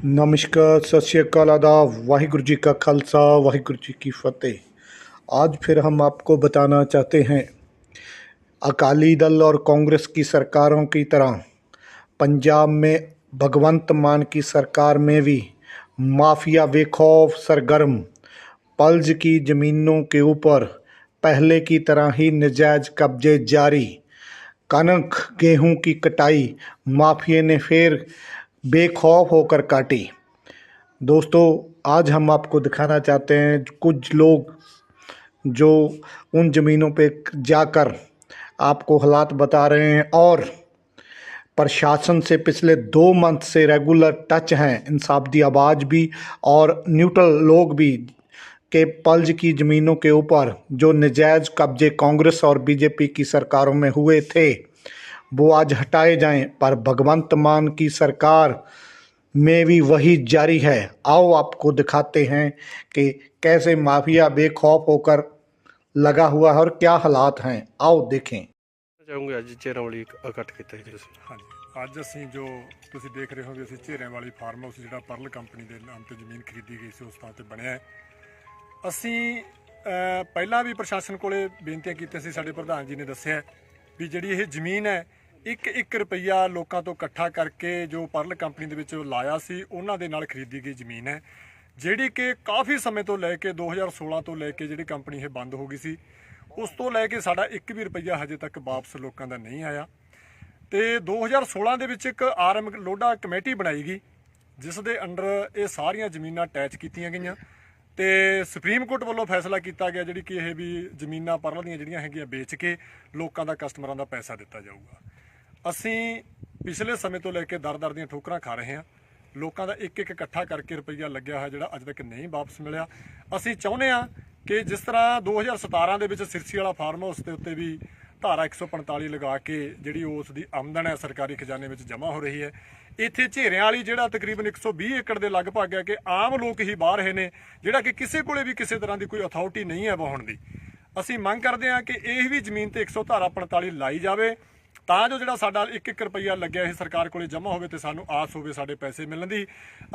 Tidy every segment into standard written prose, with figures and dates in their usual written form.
नमस्कार, सत श्री अकाल, आदाब, वाहिगुरु जी का खालसा, वाहिगुरु जी की फतेह। आज फिर हम आपको बताना चाहते हैं, अकाली दल और कांग्रेस की सरकारों की तरह पंजाब में भगवंत मान की सरकार में भी माफिया बेखौफ सरगर्म, पल्ज की ज़मीनों के ऊपर पहले की तरह ही नजायज कब्जे जारी। कनक गेहूं की कटाई माफिया ने फिर बेखौफ होकर काटी। दोस्तों, आज हम आपको दिखाना चाहते हैं कुछ लोग जो उन ज़मीनों पे जाकर आपको हालात बता रहे हैं और प्रशासन से पिछले 2 मंथ से रेगुलर टच हैं। इंसाफ दी आवाज़ भी और न्यूट्रल लोग भी के पल्ज की ज़मीनों के ऊपर जो नजायज़ कब्जे कांग्रेस और बीजेपी की सरकारों में हुए थे वो आज हटाए जाएं, पर भगवंत मान की सरकार में भी वही जारी है। आओ आपको दिखाते हैं कि कैसे माफिया बेखौफ होकर लगा हुआ है और क्या हालात हैं। आओ देखें। ਚਾਹੂੰਗੇ ਅੱਜ ਚਿਹਰਾਂ ਵਾਲੀ ਇਕੱਠ ਕੀਤਾ ਜੀ ਤੁਸੀਂ। ਹਾਂਜੀ, ਅੱਜ ਅਸੀਂ ਜੋ ਤੁਸੀਂ ਦੇਖ ਰਹੇ ਹੋ ਵੀ ਅਸੀਂ ਝੇਰਿਆਂ ਵਾਲੀ ਫਾਰਮ ਹਾਊਸ ਜਿਹੜਾ ਪਰਲ ਕੰਪਨੀ ਦੇ ਨਾਮ ਤੇ ਜ਼ਮੀਨ ਖਰੀਦੀ ਗਈ ਸੀ ਉਸ ਥਾਂ ਤੇ ਬਣਿਆ ਹੈ। ਅਸੀਂ ਪਹਿਲਾਂ ਵੀ ਪ੍ਰਸ਼ਾਸਨ ਕੋਲੇ ਬੇਨਤੀਆਂ ਕੀਤੀਆਂ ਸੀ। ਸਾਡੇ ਪ੍ਰਧਾਨ ਜੀ ਨੇ ਦੱਸਿਆ ਵੀ ਜਿਹੜੀ ਇਹ ਜ਼ਮੀਨ ਹੈ ਇੱਕ ਰੁਪਈਆ ਲੋਕਾਂ ਤੋਂ ਇਕੱਠਾ ਕਰਕੇ ਜੋ ਪਰਲ ਕੰਪਨੀ ਦੇ ਵਿੱਚ ਲਾਇਆ ਸੀ ਉਹਨਾਂ ਦੇ ਨਾਲ ਖਰੀਦੀ ਗਈ ਜ਼ਮੀਨ ਹੈ, ਜਿਹੜੀ ਕਿ ਕਾਫੀ ਸਮੇਂ ਤੋਂ ਲੈ ਕੇ 2016 ਤੋਂ ਲੈ ਕੇ ਜਿਹੜੀ ਕੰਪਨੀ ਇਹ ਬੰਦ ਹੋ ਗਈ ਸੀ, ਉਸ ਤੋਂ ਲੈ ਕੇ ਸਾਡਾ 1 ਵੀ ਰੁਪਈਆ ਹਜੇ ਤੱਕ ਵਾਪਸ ਲੋਕਾਂ ਦਾ ਨਹੀਂ ਆਇਆ। ਤੇ 2016 ਦੇ ਵਿੱਚ ਇੱਕ ਆਰਮ ਲੋਡਾ ਕਮੇਟੀ ਬਣਾਈ ਗਈ ਜਿਸ ਦੇ ਅੰਡਰ ਇਹ ਸਾਰੀਆਂ ਜ਼ਮੀਨਾਂ ਅਟੈਚ ਕੀਤੀਆਂ ਗਈਆਂ ਤੇ ਸੁਪਰੀਮ ਕੋਰਟ ਵੱਲੋਂ ਫੈਸਲਾ ਕੀਤਾ ਗਿਆ ਜਿਹੜੀ ਕਿ ਇਹ ਵੀ ਜ਼ਮੀਨਾਂ ਪਰਲ ਦੀਆਂ ਜਿਹੜੀਆਂ ਹੈਗੀਆਂ ਵੇਚ ਕੇ ਲੋਕਾਂ ਦਾ ਕਸਟਮਰਾਂ ਦਾ ਪੈਸਾ ਦਿੱਤਾ ਜਾਊਗਾ। ਅਸੀਂ ਪਿਛਲੇ ਸਮੇਂ ਤੋਂ ਲੈ ਕੇ ਦਰ ਦੀਆਂ ਠੋਕਰਾਂ ਖਾ ਰਹੇ ਹਾਂ। ਲੋਕਾਂ ਦਾ ਇੱਕ ਇਕੱਠਾ ਕਰਕੇ ਰੁਪਈਆ ਲੱਗਿਆ ਹੋਇਆ ਜਿਹੜਾ ਅੱਜ ਤੱਕ ਨਹੀਂ ਵਾਪਸ ਮਿਲਿਆ। ਅਸੀਂ ਚਾਹੁੰਦੇ ਹਾਂ ਕਿ ਜਿਸ ਤਰ੍ਹਾਂ 2017 ਦੇ ਵਿੱਚ ਸਿਰਸੀ ਵਾਲਾ ਫਾਰਮ ਹਾਊਸ ਦੇ ਉੱਤੇ ਵੀ ਧਾਰਾ 145 ਲਗਾ ਕੇ ਜਿਹੜੀ ਉਸ ਦੀ ਆਮਦਨ ਹੈ ਸਰਕਾਰੀ ਖਜ਼ਾਨੇ ਵਿੱਚ ਜਮ੍ਹਾਂ ਹੋ ਰਹੀ ਹੈ, ਇੱਥੇ ਝੇਰਿਆਂ ਵਾਲੀ ਜਿਹੜਾ ਤਕਰੀਬਨ 120 ਏਕੜ ਦੇ ਲਗਭਗ ਹੈ ਕਿ ਆਮ ਲੋਕ ਹੀ ਬਾਹਰ ਰਹੇ ਨੇ, ਜਿਹੜਾ ਕਿ ਕਿਸੇ ਕੋਲੇ ਵੀ ਕਿਸੇ ਤਰ੍ਹਾਂ ਦੀ ਕੋਈ ਅਥਾਰਟੀ ਨਹੀਂ ਹੈ ਵਾਹੁਣ ਦੀ। ਅਸੀਂ ਮੰਗ ਕਰਦੇ ਹਾਂ ਕਿ ਇਹ ਵੀ ਜ਼ਮੀਨ ਤੇ 100 ਧਾਰਾ 45 ਲਾਈ ਜਾਵੇ ਤਾਂ ਜੋ ਜਿਹੜਾ ਸਾਡਾ 1 ਰੁਪਈਆ ਲੱਗਿਆ ਇਹ ਸਰਕਾਰ ਕੋਲੇ ਜਮ੍ਹਾਂ ਹੋਵੇ ਤੇ ਸਾਨੂੰ ਆਸ ਹੋਵੇ ਸਾਡੇ ਪੈਸੇ ਮਿਲਣ ਦੀ।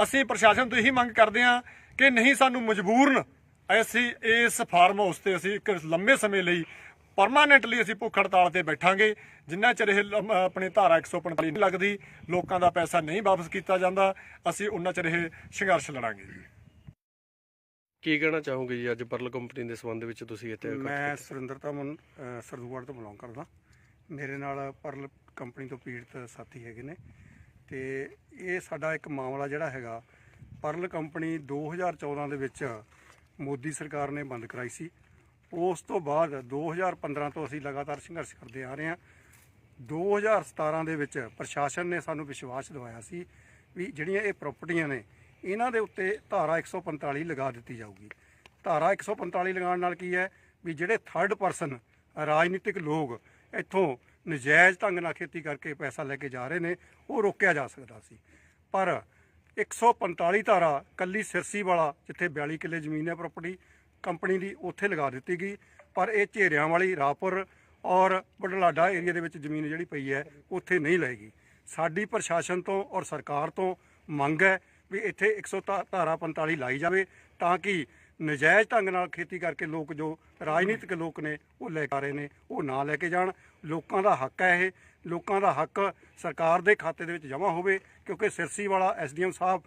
ਅਸੀਂ ਪ੍ਰਸ਼ਾਸਨ ਤੋਂ ਇਹੀ ਮੰਗ ਕਰਦੇ ਹਾਂ ਕਿ ਨਹੀਂ ਸਾਨੂੰ ਮਜਬੂਰਨ ਅਸੀਂ ਇਸ ਫਾਰਮ ਹਾਊਸ ਤੇ ਅਸੀਂ ਇੱਕ ਲੰਬੇ ਸਮੇਂ ਲਈ ਪਰਮਾਨੈਂਟਲੀ ਅਸੀਂ ਭੁੱਖ ਹੜਤਾਲ ਤੇ ਬੈਠਾਂਗੇ ਜਿੰਨਾ ਚਿਰ ਇਹ ਆਪਣੇ ਧਾਰਾ 145 ਨਹੀਂ ਲੱਗਦੀ, ਲੋਕਾਂ ਦਾ ਪੈਸਾ ਨਹੀਂ ਵਾਪਸ ਕੀਤਾ ਜਾਂਦਾ, ਅਸੀਂ ਉਹਨਾਂ ਚਿਰ ਇਹ ਸੰਘਰਸ਼ ਲੜਾਂਗੇ ਜੀ। ਕੀ ਕਹਿਣਾ ਚਾਹੋਗੇ ਜੀ ਅੱਜ ਪਰਲ ਕੰਪਨੀ ਦੇ ਸੰਬੰਧ ਵਿੱਚ ਤੁਸੀਂ ਇੱਥੇ? ਮੈਂ ਸੁਰਿੰਦਰ ਧਮਨ ਸਰਦੂਵਾੜ ਤੋਂ ਬਿਲੋਂਗ ਕਰਦਾ। ਮੇਰੇ ਨਾਲ ਪਰਲ ਕੰਪਨੀ ਤੋਂ ਪੀੜਤ ਸਾਥੀ ਹੈਗੇ ਨੇ ਤੇ ਇਹ ਸਾਡਾ ਇੱਕ ਮਾਮਲਾ ਜਿਹੜਾ ਹੈਗਾ ਪਰਲ ਕੰਪਨੀ 2014 ਦੇ ਵਿੱਚ ਮੋਦੀ ਸਰਕਾਰ ਨੇ ਬੰਦ ਕਰਾਈ ਸੀ। ਉਸ ਤੋਂ ਬਾਅਦ 2015 ਤੋਂ ਅਸੀਂ ਲਗਾਤਾਰ ਸੰਘਰਸ਼ ਕਰਦੇ ਆ ਰਹੇ ਹਾਂ। 2017 ਦੇ ਵਿੱਚ ਪ੍ਰਸ਼ਾਸਨ ਨੇ ਸਾਨੂੰ ਵਿਸ਼ਵਾਸ ਦਿਵਾਇਆ ਸੀ ਵੀ ਜਿਹੜੀਆਂ ਇਹ ਪ੍ਰਾਪਰਟੀਆਂ ਨੇ ਇਹਨਾਂ ਦੇ ਉੱਤੇ ਧਾਰਾ 145 ਲਗਾ ਦਿੱਤੀ ਜਾਊਗੀ। ਧਾਰਾ 145 ਲਗਾਉਣ ਨਾਲ ਕੀ ਹੈ ਵੀ ਜਿਹੜੇ ਥਰਡ ਪਰਸਨ ਰਾਜਨੀਤਿਕ ਲੋਕ ਇੱਥੋਂ ਨਜਾਇਜ਼ ਢੰਗ ਨਾਲ ਖੇਤੀ ਕਰਕੇ ਪੈਸਾ ਲੈ ਕੇ ਜਾ ਰਹੇ ਨੇ ਉਹ ਰੋਕਿਆ ਜਾ ਸਕਦਾ ਸੀ। ਪਰ 145 ਧਾਰਾ ਕੱਲੀ ਸਿਰਸੀ ਵਾਲਾ ਜਿੱਥੇ 42 ਕਿੱਲੇ ਜ਼ਮੀਨ ਹੈ ਪ੍ਰਾਪਰਟੀ ਕੰਪਨੀ ਦੀ ਉੱਥੇ ਲਗਾ ਦਿੱਤੀ ਗਈ, ਪਰ ਇਹ ਝੇਰਿਆਂ ਵਾਲੀ ਰਾਪੁਰ ਔਰ ਬਡਲਾਡਾ ਏਰੀਆ ਦੇ ਵਿੱਚ ਜ਼ਮੀਨ ਜਿਹੜੀ ਪਈ ਹੈ ਉੱਥੇ ਨਹੀਂ ਲਏਗੀ। ਸਾਡੀ ਪ੍ਰਸ਼ਾਸਨ ਤੋਂ ਔਰ ਸਰਕਾਰ ਤੋਂ ਮੰਗ ਹੈ ਵੀ ਇੱਥੇ 100 ਧਾਰਾ 45 ਲਾਈ ਜਾਵੇ ਤਾਂ ਕਿ ਨਜਾਇਜ਼ ਢੰਗ ਨਾਲ ਖੇਤੀ ਕਰਕੇ ਲੋਕ ਜੋ ਰਾਜਨੀਤਿਕ ਲੋਕ ਨੇ ਉਹ ਲੈ ਕੇ ਰਹੇ ਨੇ ਉਹ ਨਾ ਲੈ ਕੇ ਜਾਣ। ਲੋਕਾਂ ਦਾ ਹੱਕ ਹੈ, ਇਹ ਲੋਕਾਂ ਦਾ ਹੱਕ ਸਰਕਾਰ ਦੇ ਖਾਤੇ ਦੇ ਵਿੱਚ ਜਮ੍ਹਾਂ ਹੋਵੇ ਕਿਉਂਕਿ ਸਿਰਸੀ ਵਾਲਾ SDM ਸਾਹਿਬ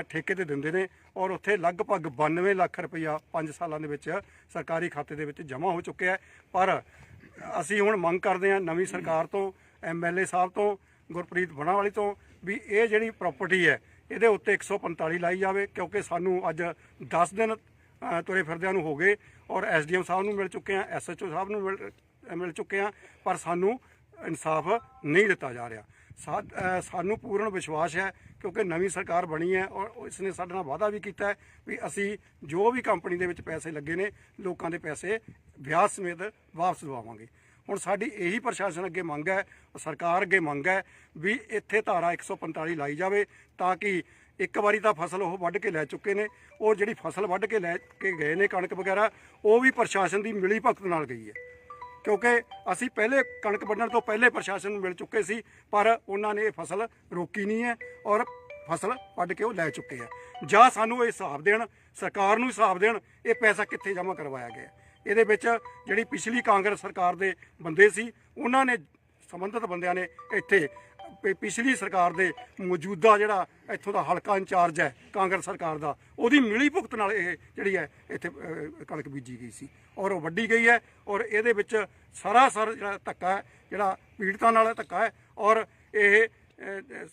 ਠੇਕੇ ਤੇ ਦਿੰਦੇ ਨੇ ਔਰ ਉੱਥੇ ਲਗਭਗ 92 ਲੱਖ ਰੁਪਈਆ 5 ਸਾਲਾਂ ਦੇ ਵਿੱਚ ਸਰਕਾਰੀ ਖਾਤੇ ਦੇ ਵਿੱਚ ਜਮ੍ਹਾਂ ਹੋ ਚੁੱਕਿਆ। ਪਰ ਅਸੀਂ ਹੁਣ ਮੰਗ ਕਰਦੇ ਹਾਂ ਨਵੀਂ ਸਰਕਾਰ ਤੋਂ, MLA ਸਾਹਿਬ ਤੋਂ, ਗੁਰਪ੍ਰੀਤ ਬਣਾਵਾਲੀ ਤੋਂ ਵੀ ਇਹ ਜਿਹੜੀ ਪ੍ਰਾਪਰਟੀ ਹੈ ਇਹਦੇ ਉੱਤੇ 145 ਲਾਈ ਜਾਵੇ ਕਿਉਂਕਿ ਸਾਨੂੰ ਅੱਜ 10 ਦਿਨ ਤੁਰੇ ਫਿਰਦਿਆਂ ਨੂੰ ਹੋ ਗਏ ਔਰ SDM ਸਾਹਿਬ ਨੂੰ ਮਿਲ ਚੁੱਕੇ ਹਾਂ, SHO ਸਾਹਿਬ ਨੂੰ ਮਿਲ ਚੁੱਕੇ ਹਾਂ, ਪਰ ਸਾਨੂੰ ਇਨਸਾਫ ਨਹੀਂ ਦਿੱਤਾ ਜਾ ਰਿਹਾ। ਸਾਨੂੰ ਪੂਰਨ ਵਿਸ਼ਵਾਸ ਹੈ ਕਿਉਂਕਿ ਨਵੀਂ ਸਰਕਾਰ ਬਣੀ ਹੈ ਔਰ ਇਸ ਨੇ ਸਾਡੇ ਨਾਲ ਵਾਅਦਾ ਵੀ ਕੀਤਾ ਹੈ ਵੀ ਅਸੀਂ ਜੋ ਵੀ ਕੰਪਨੀ ਦੇ ਵਿੱਚ ਪੈਸੇ ਲੱਗੇ ਨੇ ਲੋਕਾਂ ਦੇ ਪੈਸੇ ਵਿਆਜ ਸਮੇਤ ਵਾਪਸ ਦਵਾਵਾਂਗੇ। ਹੁਣ ਸਾਡੀ ਇਹੀ ਪ੍ਰਸ਼ਾਸਨ ਅੱਗੇ ਮੰਗ ਹੈ, ਸਰਕਾਰ ਅੱਗੇ ਮੰਗ ਹੈ ਵੀ ਇੱਥੇ ਧਾਰਾ 145 ਲਾਈ ਜਾਵੇ ਤਾਂ ਕਿ ਇੱਕ ਵਾਰੀ ਤਾਂ ਫਸਲ ਉਹ ਵੱਢ ਕੇ ਲੈ ਚੁੱਕੇ ਨੇ, ਉਹ ਜਿਹੜੀ ਫਸਲ ਵੱਢ ਕੇ ਲੈ ਕੇ ਗਏ ਨੇ ਕਣਕ ਵਗੈਰਾ ਉਹ ਵੀ ਪ੍ਰਸ਼ਾਸਨ ਦੀ ਮਿਲੀ ਭਗਤ ਨਾਲ ਗਈ ਹੈ ਕਿਉਂਕਿ ਅਸੀਂ ਪਹਿਲੇ ਕਣਕ ਵੱਢਣ ਤੋਂ ਪਹਿਲੇ ਪ੍ਰਸ਼ਾਸਨ ਨੂੰ ਮਿਲ ਚੁੱਕੇ ਸੀ ਪਰ ਉਹਨਾਂ ਨੇ ਇਹ ਫਸਲ ਰੋਕੀ ਨਹੀਂ ਹੈ ਔਰ ਫਸਲ ਵੱਢ ਕੇ ਉਹ ਲੈ ਚੁੱਕੇ ਆ। ਜਾਂ ਸਾਨੂੰ ਇਹ ਹਿਸਾਬ ਦੇਣ, ਸਰਕਾਰ ਨੂੰ ਹਿਸਾਬ ਦੇਣ ਇਹ ਪੈਸਾ ਕਿੱਥੇ ਜਮ੍ਹਾਂ ਕਰਵਾਇਆ ਗਿਆ। ਇਹਦੇ ਵਿੱਚ ਜਿਹੜੀ ਪਿਛਲੀ ਕਾਂਗਰਸ ਸਰਕਾਰ ਦੇ ਬੰਦੇ ਸੀ ਉਹਨਾਂ ਨੇ, ਸੰਬੰਧਿਤ ਬੰਦਿਆਂ ਨੇ ਇੱਥੇ ਪਿਛਲੀ ਸਰਕਾਰ ਦੇ ਮੌਜੂਦਾ ਜਿਹੜਾ ਇੱਥੋਂ ਦਾ ਹਲਕਾ ਇੰਚਾਰਜ ਹੈ ਕਾਂਗਰਸ ਸਰਕਾਰ ਦਾ, ਉਹਦੀ ਮਿਲੀ ਭੁਗਤ ਨਾਲ ਇਹ ਜਿਹੜੀ ਹੈ ਇੱਥੇ ਕਣਕ ਬੀਜੀ ਗਈ ਸੀ ਔਰ ਉਹ ਵੱਢੀ ਗਈ ਹੈ। ਔਰ ਇਹਦੇ ਵਿੱਚ ਸਰਾਸਰ ਜਿਹੜਾ ਧੱਕਾ ਹੈ, ਜਿਹੜਾ ਪੀੜਤਾਂ ਨਾਲ ਧੱਕਾ ਹੈ ਔਰ ਇਹ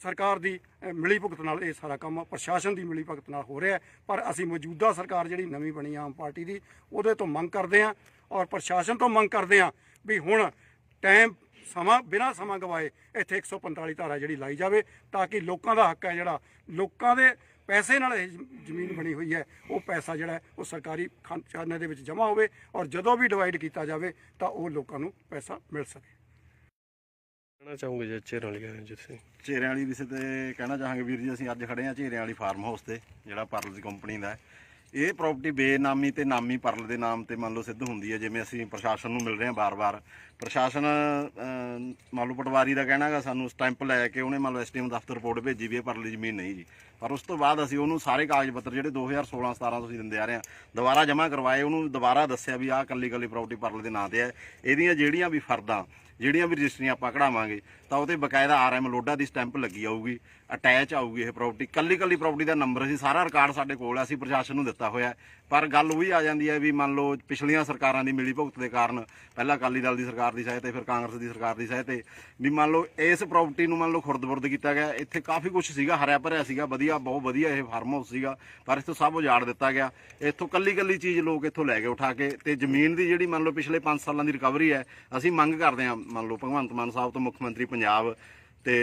ਸਰਕਾਰ ਦੀ ਮਿਲੀ ਭੁਗਤ ਨਾਲ ਇਹ ਸਾਰਾ ਕੰਮ, ਪ੍ਰਸ਼ਾਸਨ ਦੀ ਮਿਲੀ ਭੁਗਤ ਨਾਲ ਹੋ ਰਿਹਾ। ਪਰ ਅਸੀਂ ਮੌਜੂਦਾ ਸਰਕਾਰ ਜਿਹੜੀ ਨਵੀਂ ਬਣੀ ਆਮ ਪਾਰਟੀ ਦੀ, ਉਹਦੇ ਤੋਂ ਮੰਗ ਕਰਦੇ ਹਾਂ ਔਰ ਪ੍ਰਸ਼ਾਸਨ ਤੋਂ ਮੰਗ ਕਰਦੇ ਹਾਂ ਵੀ ਹੁਣ ਟਾਈਮ ਸਮਾਂ ਬਿਨਾਂ ਸਮਾਂ ਗਵਾਏ ਇੱਥੇ 145 ਧਾਰਾ ਜਿਹੜੀ ਲਾਈ ਜਾਵੇ ਤਾਂ ਕਿ ਲੋਕਾਂ ਦਾ ਹੱਕ ਹੈ, ਜਿਹੜਾ ਲੋਕਾਂ ਦੇ ਪੈਸੇ ਨਾਲ ਇਹ ਜ਼ਮੀਨ ਬਣੀ ਹੋਈ ਹੈ, ਉਹ ਪੈਸਾ ਜਿਹੜਾ ਹੈ ਉਹ ਸਰਕਾਰੀ ਖਾਨੇ ਦੇ ਵਿੱਚ ਜਮ੍ਹਾਂ ਹੋਵੇ ਔਰ ਜਦੋਂ ਵੀ ਡਿਵਾਈਡ ਕੀਤਾ ਜਾਵੇ ਤਾਂ ਉਹ ਲੋਕਾਂ ਨੂੰ ਪੈਸਾ ਮਿਲ ਸਕੇ। ਕਹਿਣਾ ਚਾਹੋਗੇ ਜੀ ਝੇਰਾਂ ਵਾਲੀ ਗਏ ਜਿੱਥੇ ਝੇਰਿਆਂ ਵਾਲੀ ਵਿਸ਼ੇ ਤੇ ਕਹਿਣਾ ਚਾਹਾਂਗੇ ਵੀਰ ਜੀ, ਅਸੀਂ ਅੱਜ ਖੜੇ ਹਾਂ ਝੇਰਿਆਂ ਵਾਲੀ ਫਾਰਮ ਹਾਊਸ ਤੇ, ਜਿਹੜਾ ਪਰਲ ਦੀ ਕੰਪਨੀ ਦਾ ਹੈ। ਇਹ ਪ੍ਰਾਪਰਟੀ ਬੇਨਾਮੀ ਤੇ ਨਾਮੀ ਪਰਲ ਦੇ ਨਾਮ ਤੇ ਮੰਨ ਲਓ ਸਿੱਧ ਹੁੰਦੀ ਹੈ। ਜਿਵੇਂ ਅਸੀਂ ਪ੍ਰਸ਼ਾਸਨ ਨੂੰ ਮਿਲ ਰਹੇ ਹਾਂ ਬਾਰ-ਬਾਰ, ਪ੍ਰਸ਼ਾਸਨ ਮੰਨ ਲਓ ਪਟਵਾਰੀ ਦਾ ਕਹਿਣਾ ਗਾ ਸਾਨੂੰ ਸਟੈਂਪ ਲੈ ਕੇ ਉਹਨੇ ਮੰਨ ਲਓ ਐਸਡੀਐਮ ਦਫ਼ਤਰ ਰਿਪੋਰਟ ਭੇਜੀ ਵੀ ਇਹ ਪਰਲੀ ਜ਼ਮੀਨ ਨਹੀਂ ਜੀ। ਪਰ ਉਸ ਤੋਂ ਬਾਅਦ ਅਸੀਂ ਉਹਨੂੰ ਸਾਰੇ ਕਾਗਜ਼ ਪੱਤਰ ਜਿਹੜੇ 2016-17 ਤੁਸੀਂ ਦਿੰਦੇ ਆ ਰਹੇ ਆ ਦੁਬਾਰਾ ਜਮ੍ਹਾਂ ਕਰਵਾਏ, ਉਹਨੂੰ ਦੁਬਾਰਾ ਦੱਸਿਆ ਵੀ ਆਹ ਕੱਲੀ ਪ੍ਰਾਪਰਟੀ ਪਰਲ ਦੇ ਨਾਂ ਤੇ ਹੈ। ਇਹਦੀਆਂ ਜਿਹੜੀਆਂ ਵੀ ਫਰਦਾਂ, ਜਿਹੜੀਆਂ ਵੀ ਰਜਿਸਟਰੀਆਂ ਆਪਾਂ ਕਢਾਵਾਂਗੇ ਤਾਂ ਉਹਤੇ ਬਕਾਇਦਾ ਆਰਐਮ ਲੋਡਾ ਦੀ ਸਟੈਂਪ ਲੱਗੀ ਆਊਗੀ, ਅਟੈਚ ਆਊਗੀ ਇਹ ਪ੍ਰਾਪਰਟੀ। ਕੱਲੀ ਪ੍ਰਾਪਰਟੀ ਦਾ ਨੰਬਰ ਅਸੀਂ, ਸਾਰਾ ਰਿਕਾਰਡ ਸਾਡੇ ਕੋਲ ਹੈ, ਅਸੀਂ ਪ੍ਰਸ਼ਾਸਨ ਨੂੰ ਦਿੱਤਾ ਹੋਇਆ। ਪਰ ਗੱਲ ਉਹੀ ਆ ਜਾਂਦੀ ਹੈ ਵੀ ਮੰਨ ਲਓ ਪਿਛਲੀਆਂ ਸਰਕਾਰਾਂ ਦੀ ਮਿਲੀ ਭੁਗਤ ਦੇ ਕਾਰਨ, ਪਹਿਲਾਂ ਅਕਾਲੀ ਦਲ ਦੀ ਸਰਕਾਰ ਦੀ ਸਹਾਇਤਾ, ਫਿਰ ਕਾਂਗਰਸ ਦੀ ਸਰਕਾਰ ਦੀ ਸਹਾਇਤਾ, ਵੀ ਮੰਨ ਲਓ ਇਸ ਪ੍ਰਾਪਰਟੀ ਨੂੰ ਮੰਨ ਲਓ ਖੁਰਦ-ਬੁਰਦ ਕੀਤਾ ਗਿਆ। ਇੱਥੇ ਕਾਫੀ ਕੁਝ ਸੀਗਾ, ਹਰਿਆ ਭਰਿਆ ਸੀਗਾ, ਵਧੀਆ, ਬਹੁਤ ਵਧੀਆ ਇਹ ਫਾਰਮ ਹਾਊਸ ਸੀਗਾ, ਪਰ ਇੱਥੋਂ ਸਭ ਉਜਾੜ ਦਿੱਤਾ ਗਿਆ। ਇੱਥੋਂ ਕੱਲੀ ਚੀਜ਼ ਲੋਕ ਇੱਥੋਂ ਲੈ ਕੇ ਉਠਾ ਕੇ, ਤੇ ਜ਼ਮੀਨ ਦੀ ਜਿਹੜੀ ਮੰਨ ਲਓ ਪਿਛਲੇ 5 ਸਾਲਾਂ ਦੀ ਰਿਕਵਰੀ ਹੈ, ਅਸੀਂ ਮੰਗ ਕਰਦੇ ਹਾਂ ਮੰਨ ਲਓ ਭਗਵੰਤ ਮਾਨ ਸਾਹਿਬ ਤੋਂ, ਮੁੱਖ ਮੰਤਰੀ ਪੰਜਾਬ ਤੇ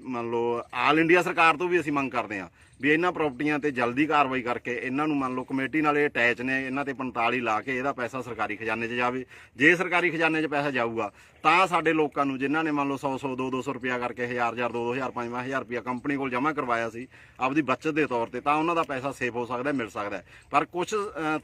ਮੰਨ ਲਓ ਆਲ ਇੰਡੀਆ ਸਰਕਾਰ ਤੋਂ ਵੀ ਅਸੀਂ ਮੰਗ ਕਰਦੇ ਹਾਂ ਵੀ ਇਹਨਾਂ ਪ੍ਰਾਪਰਟੀਆਂ ਤੇ ਜਲਦੀ ਕਾਰਵਾਈ ਕਰਕੇ ਇਹਨਾਂ ਨੂੰ ਮੰਨ ਲਓ ਕਮੇਟੀ ਨਾਲ ਇਹ ਅਟੈਚ ਨੇ, ਇਹਨਾਂ ਤੇ 45 ਲਾ ਕੇ ਇਹਦਾ ਪੈਸਾ ਸਰਕਾਰੀ ਖਜ਼ਾਨੇ 'ਚ ਜਾਵੇ। ਜੇ ਸਰਕਾਰੀ ਖਜ਼ਾਨੇ 'ਚ ਪੈਸਾ ਜਾਊਗਾ ਤਾਂ ਸਾਡੇ ਲੋਕਾਂ ਨੂੰ, ਜਿਨ੍ਹਾਂ ਨੇ ਮੰਨ ਲਓ 100 200 ਰੁਪਇਆ ਕਰਕੇ 1000 2-2000 5-5000 ਰੁਪਇਆ ਕੰਪਨੀ ਕੋਲ ਜਮ੍ਹਾਂ ਕਰਵਾਇਆ ਸੀ ਆਪਦੀ ਬੱਚਤ ਦੇ ਤੌਰ ਤੇ, ਤਾਂ ਉਹਨਾਂ ਦਾ ਪੈਸਾ ਸੇਫ ਹੋ ਸਕਦਾ, ਮਿਲ ਸਕਦਾ। ਪਰ ਕੁਝ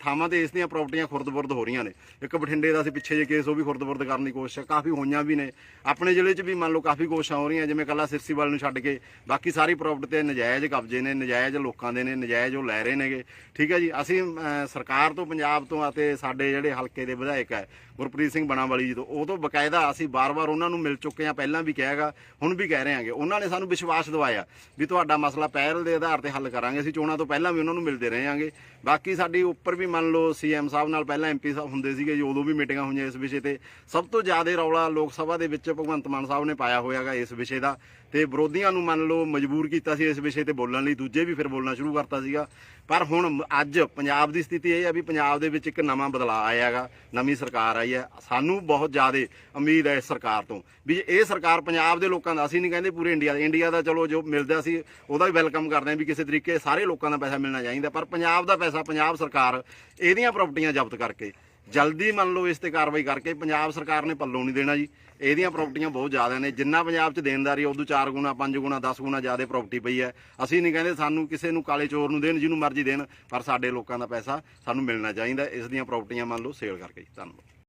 ਥਾਵਾਂ ਤੇ ਇਸ ਦੀਆਂ ਪ੍ਰਾਪਰਟੀਆਂ ਖੁਰਦ-ਬੁਰਦ ਹੋ ਰਹੀਆਂ ਨੇ। ਇੱਕ ਬਠਿੰਡੇ ਦਾ ਅਸੀਂ ਪਿੱਛੇ ਜੇ ਕੇਸ, ਉਹ ਵੀ ਖੁਰਦ-ਬੁਰਦ ਕਰਨ ਦੀ ਕੋਸ਼ਿਸ਼ ਕਾਫੀ ਹੋਈਆਂ ਵੀ ਨੇ। ਆਪਣੇ ਜ਼ਿਲ੍ਹੇ 'ਚ ਵੀ ਮੰਨ ਲਓ ਕਾਫੀ ਕੋਸ਼ਿਸ਼ਾਂ ਹੋ ਰਹੀਆਂ, ਜਿਵੇਂ ਕੱਲਾ ਸਿਰਸੀਵਾਲ ਨੂੰ ਛੱਡ ਕੇ ਬਾਕੀ ਸਾਰੀ ਪ੍ਰਾਪਰਟੀ ਤੇ ਨਜਾਇਜ਼ ਕਬਜ਼ੇ ਨੇ, ਨਜਾਇਜ਼ ਲੋਕਾਂ ਦੇ ਨੇ, ਨਜਾਇਜ਼ ਉਹ ਲੈ ਰਹੇ ਨੇਗੇ। ਠੀਕ ਹੈ ਜੀ, ਅਸੀਂ ਸਰਕਾਰ ਤੋਂ, ਪੰਜਾਬ ਤੋਂ ਅਤੇ ਸਾਡੇ ਜਿਹੜੇ ਹਲਕੇ ਦੇ ਵਿਧਾਇਕ ਹੈ ਗੁਰਪ੍ਰੀਤ ਸਿੰਘ ਬਣਾਵਾਲੀ ਜੀ ਤੋਂ, ਉਹ ਤੋਂ ਬਕਾਇਦਾ ਅਸੀਂ ਬਾਰ-ਬਾਰ ਉਹਨਾਂ ਨੂੰ ਮਿਲ ਚੁੱਕੇ ਹਾਂ, ਪਹਿਲਾਂ ਵੀ ਕਿਹਾਗਾ, ਹੁਣ ਵੀ ਕਹਿ ਰਹੇ ਹਾਂਗੇ। ਉਹਨਾਂ ਨੇ ਸਾਨੂੰ ਵਿਸ਼ਵਾਸ ਦਿਵਾਇਆ ਵੀ ਤੁਹਾਡਾ ਮਸਲਾ ਪਹਿਲ ਦੇ ਆਧਾਰ ਤੇ ਹੱਲ ਕਰਾਂਗੇ। ਅਸੀਂ ਚੋਣਾਂ ਤੋਂ ਪਹਿਲਾਂ ਵੀ ਉਹਨਾਂ ਨੂੰ ਮਿਲਦੇ ਰਹੇ ਹਾਂਗੇ। ਬਾਕੀ ਸਾਡੀ ਉੱਪਰ ਵੀ ਮੰਨ ਲਓ ਸੀਐਮ ਸਾਹਿਬ ਨਾਲ ਪਹਿਲਾਂ ਐਮਪੀ ਸਾਹਿਬ ਹੁੰਦੇ ਸੀਗੇ ਜੀ, ਉਦੋਂ ਵੀ ਮੀਟਿੰਗਾਂ ਹੋਈਆਂ ਇਸ ਵਿਸ਼ੇ ਤੇ। ਸਭ ਤੋਂ ਜ਼ਿਆਦਾ ਰੌਲਾ ਲੋਕ ਸਭਾ ਦੇ ਵਿੱਚ ਭਗਵੰਤ ਮਾਨ ਸਾਹਿਬ ਨੇ ਪਾਇਆ ਹੋਇਆਗਾ ਇਸ ਵਿਸ਼ੇ ਦਾ, ਤੇ ਵਿਰੋਧੀਆਂ ਨੂੰ ਮੰਨ ਲਓ ਮਜਬੂਰ ਕੀਤਾ ਸੀ ਇਸ ਵਿਸ਼ੇ ਤੇ ਬੋਲਣ ਲਈ, ਦੂਜੇ ਵੀ ਫਿਰ ਬੋਲਣਾ ਸ਼ੁਰੂ ਕਰਤਾ ਸੀਗਾ। ਪਰ ਹੁਣ ਅੱਜ ਪੰਜਾਬ ਦੀ ਸਥਿਤੀ ਇਹ ਹੈ ਵੀ ਪੰਜਾਬ ਦੇ ਵਿੱਚ ਇੱਕ ਨਵਾਂ ਬਦਲਾਅ ਆਇਆ ਹੈਗਾ, ਨਵੀਂ ਸਰਕਾਰ ਆਈ ਹੈ। ਸਾਨੂੰ ਬਹੁਤ ਜ਼ਿਆਦਾ ਉਮੀਦ ਹੈ ਇਸ ਸਰਕਾਰ ਤੋਂ ਵੀ ਇਹ ਸਰਕਾਰ ਪੰਜਾਬ ਦੇ ਲੋਕਾਂ ਦਾ, ਅਸੀਂ ਨਹੀਂ ਕਹਿੰਦੇ ਪੂਰੇ ਇੰਡੀਆ ਦਾ ਚਲੋ ਜੋ ਮਿਲਦਾ ਸੀ ਉਹਦਾ ਵੀ ਵੈਲਕਮ ਕਰਦੇ ਹਾਂ ਵੀ ਕਿਸੇ ਤਰੀਕੇ ਸਾਰੇ ਲੋਕਾਂ ਦਾ ਪੈਸਾ ਮਿਲਣਾ ਚਾਹੀਦਾ, ਪਰ ਪੰਜਾਬ ਦਾ ਪੈਸਾ ਪੰਜਾਬ ਸਰਕਾਰ ਇਹਦੀਆਂ ਪ੍ਰਾਪਰਟੀਆਂ ਜ਼ਬਤ ਕਰਕੇ ਜਲਦੀ ਮੰਨ ਲਓ ਇਸ ਤੇ ਕਾਰਵਾਈ ਕਰਕੇ, ਪੰਜਾਬ ਸਰਕਾਰ ਨੇ ਪੱਲੋਂ ਨਹੀਂ ਦੇਣਾ ਜੀ। ਇਹਦੀਆਂ ਪ੍ਰਾਪਰਟੀਆਂ ਬਹੁਤ ਜ਼ਿਆਦਾ ਨੇ, ਜਿੰਨਾ ਪੰਜਾਬ 'ਚ ਦੇਣਦਾਰੀ ਉਦੋਂ 4 ਗੁਣਾ 5 ਗੁਣਾ 10 ਗੁਣਾ ਜ਼ਿਆਦਾ ਪ੍ਰਾਪਰਟੀ ਪਈ ਹੈ। ਅਸੀਂ ਨਹੀਂ ਕਹਿੰਦੇ ਸਾਨੂੰ ਕਿਸੇ ਨੂੰ ਕਾਲੇ ਚੋਰ ਨੂੰ ਦੇਣ, ਜਿਹਨੂੰ ਮਰਜ਼ੀ ਦੇਣ, ਪਰ ਸਾਡੇ ਲੋਕਾਂ ਦਾ ਪੈਸਾ ਸਾਨੂੰ ਮਿਲਣਾ ਚਾਹੀਦਾ। ਇਸ ਦੀਆਂ ਪ੍ਰਾਪਰਟੀਆਂ ਮੰਨ ਲਓ ਸੇਲ ਕਰਕੇ। ਧੰਨਵਾਦ।